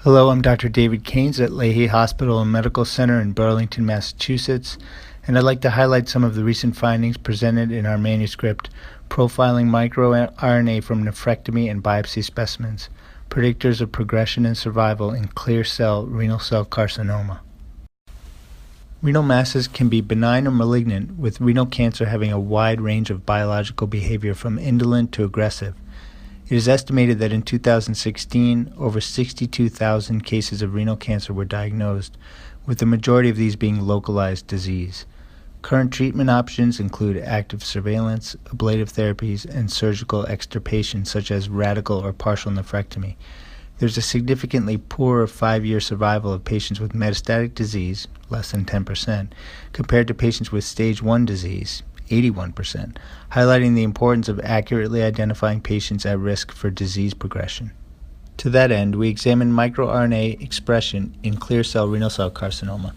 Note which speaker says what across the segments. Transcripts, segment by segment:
Speaker 1: Hello, I'm Dr. David Keynes at Lahey Hospital and Medical Center in Burlington, Massachusetts, and I'd like to highlight some of the recent findings presented in our manuscript, Profiling microRNA from Nephrectomy and Biopsy Specimens, Predictors of Progression and Survival in Clear Cell Renal Cell Carcinoma. Renal masses can be benign or malignant, with renal cancer having a wide range of biological behavior from indolent to aggressive. It is estimated that in 2016, over 62,000 cases of renal cancer were diagnosed, with the majority of these being localized disease. Current treatment options include active surveillance, ablative therapies, and surgical extirpation such as radical or partial nephrectomy. There's a significantly poorer 5-year survival of patients with metastatic disease, less than 10%, compared to patients with stage 1 disease, 81%, highlighting the importance of accurately identifying patients at risk for disease progression. To that end, we examined microRNA expression in clear cell renal cell carcinoma.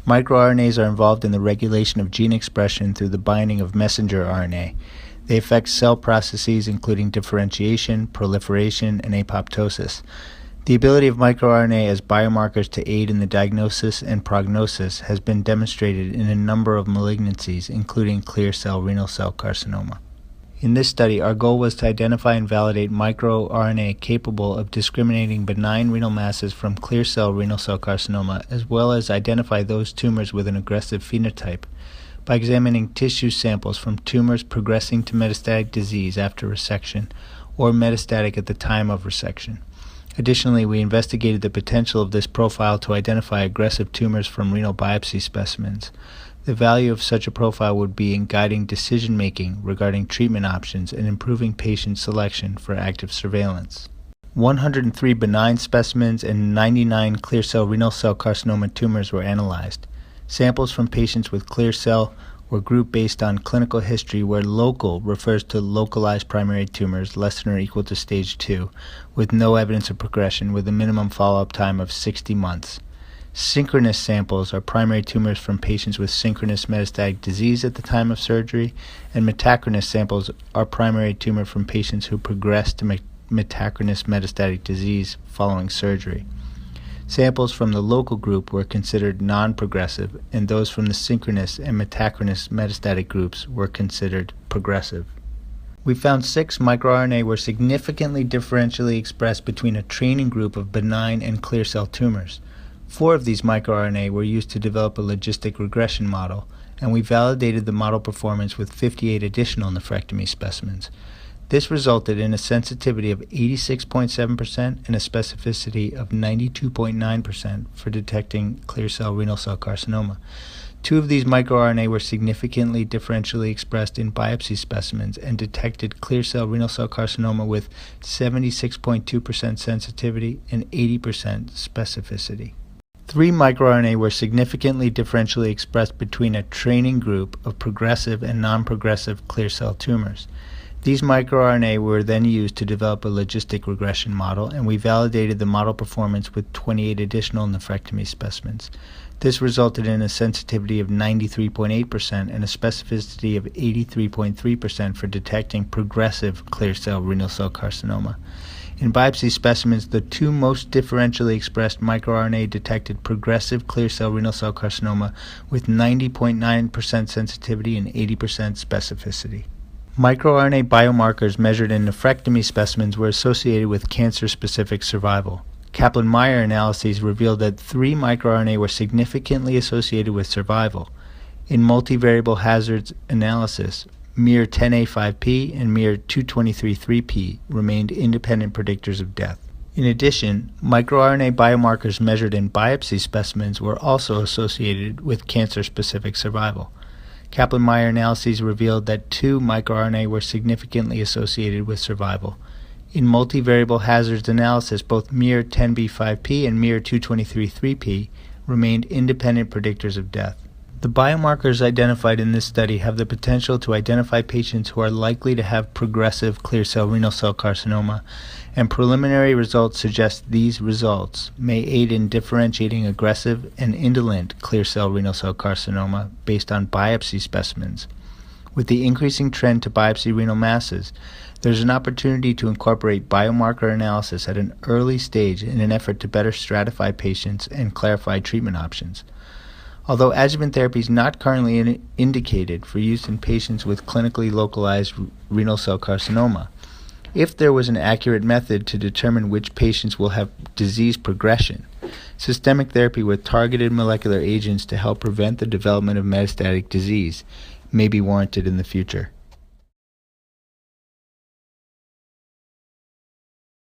Speaker 1: MicroRNAs are involved in the regulation of gene expression through the binding of messenger RNA. They affect cell processes including differentiation, proliferation, and apoptosis. The ability of microRNA as biomarkers to aid in the diagnosis and prognosis has been demonstrated in a number of malignancies, including clear cell renal cell carcinoma. In this study, our goal was to identify and validate microRNA capable of discriminating benign renal masses from clear cell renal cell carcinoma, as well as identify those tumors with an aggressive phenotype by examining tissue samples from tumors progressing to metastatic disease after resection or metastatic at the time of resection. Additionally, we investigated the potential of this profile to identify aggressive tumors from renal biopsy specimens. The value of such a profile would be in guiding decision-making regarding treatment options and improving patient selection for active surveillance. 103 benign specimens and 99 clear cell renal cell carcinoma tumors were analyzed. Samples from patients with clear cell were grouped based on clinical history, where local refers to localized primary tumors less than or equal to stage 2, with no evidence of progression, with a minimum follow-up time of 60 months. Synchronous samples are primary tumors from patients with synchronous metastatic disease at the time of surgery, and metachronous samples are primary tumor from patients who progress to metachronous metastatic disease following surgery. Samples from the local group were considered non-progressive, and those from the synchronous and metachronous metastatic groups were considered progressive. We found 6 microRNA were significantly differentially expressed between a training group of benign and clear cell tumors. 4 of these microRNA were used to develop a logistic regression model, and we validated the model performance with 58 additional nephrectomy specimens. This resulted in a sensitivity of 86.7% and a specificity of 92.9% for detecting clear cell renal cell carcinoma. 2 of these microRNA were significantly differentially expressed in biopsy specimens and detected clear cell renal cell carcinoma with 76.2% sensitivity and 80% specificity. 3 microRNA were significantly differentially expressed between a training group of progressive and non-progressive clear cell tumors. These microRNA were then used to develop a logistic regression model, and we validated the model performance with 28 additional nephrectomy specimens. This resulted in a sensitivity of 93.8% and a specificity of 83.3% for detecting progressive clear cell renal cell carcinoma. In biopsy specimens, the 2 most differentially expressed microRNA detected progressive clear cell renal cell carcinoma with 90.9% sensitivity and 80% specificity. MicroRNA biomarkers measured in nephrectomy specimens were associated with cancer-specific survival. Kaplan-Meier analyses revealed that 3 microRNA were significantly associated with survival. In multivariable hazards analysis, MIR10A5P and MIR223-3P remained independent predictors of death. In addition, microRNA biomarkers measured in biopsy specimens were also associated with cancer-specific survival. Kaplan-Meier analyses revealed that 2 microRNA were significantly associated with survival. In multivariable hazards analysis, both MIR10B5P and MIR223-3P remained independent predictors of death. The biomarkers identified in this study have the potential to identify patients who are likely to have progressive clear cell renal cell carcinoma, and preliminary results suggest these results may aid in differentiating aggressive and indolent clear cell renal cell carcinoma based on biopsy specimens. With the increasing trend to biopsy renal masses, There's an opportunity to incorporate biomarker analysis at an early stage in an effort to better stratify patients and clarify treatment options. Although adjuvant therapy is not currently indicated for use in patients with clinically localized renal cell carcinoma, if there was an accurate method to determine which patients will have disease progression, systemic therapy with targeted molecular agents to help prevent the development of metastatic disease may be warranted in the future.